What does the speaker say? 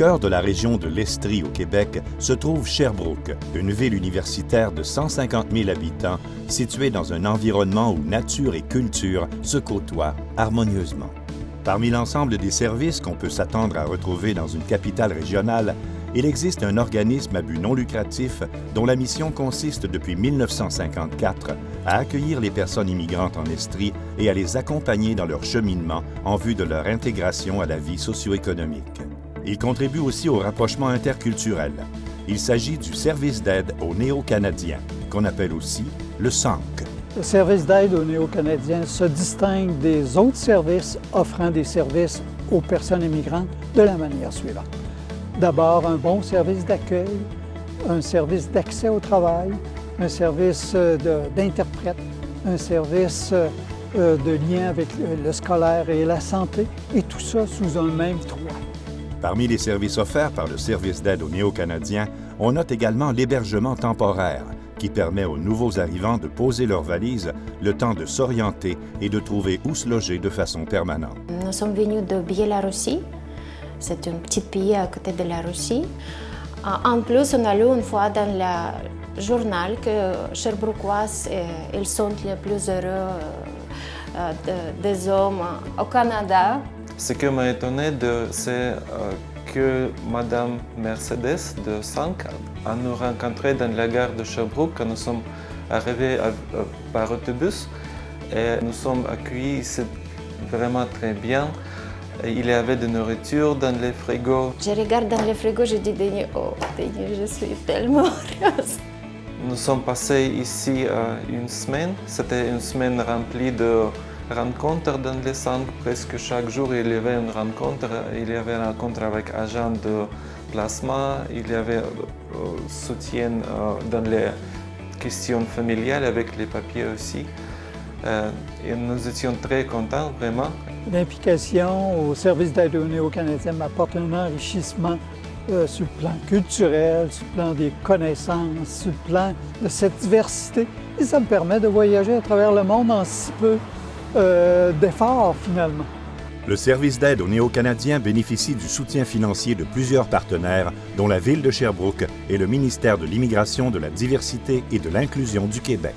cœur de la région de l'Estrie au Québec se trouve Sherbrooke, une ville universitaire de 150 000 habitants située dans un environnement où nature et culture se côtoient harmonieusement. Parmi l'ensemble des services qu'on peut s'attendre à retrouver dans une capitale régionale, il existe un organisme à but non lucratif dont la mission consiste depuis 1954 à accueillir les personnes immigrantes en Estrie et à les accompagner dans leur cheminement en vue de leur intégration à la vie socio-économique. Il contribue aussi au rapprochement interculturel. Il s'agit du service d'aide aux Néo-Canadiens, qu'on appelle aussi le SANC. Le service d'aide aux Néo-Canadiens se distingue des autres services offrant des services aux personnes immigrantes de la manière suivante. D'abord, un bon service d'accueil, un service d'accès au travail, un service d'interprète, un service de lien avec le scolaire et la santé, et tout ça sous un même toit. Parmi les services offerts par le service d'aide aux Néo-Canadiens, on note également l'hébergement temporaire, qui permet aux nouveaux arrivants de poser leurs valises, le temps de s'orienter et de trouver où se loger de façon permanente. Nous sommes venus de Biélorussie. C'est un petit pays à côté de la Russie. En plus, on a lu une fois dans le journal que Sherbrookeois, ils sont les plus heureux des hommes au Canada. Ce qui m'a étonné, c'est que Madame Mercedes de SANC a nous rencontré dans la gare de Sherbrooke quand nous sommes arrivés par autobus. Et nous sommes accueillis ici vraiment très bien. Il y avait de nourriture dans les frigos. Je regarde dans les frigos, je dis Denis, oh Denis, je suis tellement heureuse. Nous sommes passés ici une semaine. C'était une semaine remplie de rencontres dans les SANC. Presque chaque jour, il y avait une rencontre. Il y avait une rencontre avec agents de placement. Il y avait soutien dans les questions familiales avec les papiers aussi. Et nous étions très contents, vraiment. L'implication au service d'aide aux Néo-Canadiens m'apporte un enrichissement sur le plan culturel, sur le plan des connaissances, sur le plan de cette diversité. Et ça me permet de voyager à travers le monde en si peu d'efforts, finalement. Le service d'aide aux Néo-Canadiens bénéficie du soutien financier de plusieurs partenaires, dont la Ville de Sherbrooke et le ministère de l'Immigration, de la Diversité et de l'Inclusion du Québec.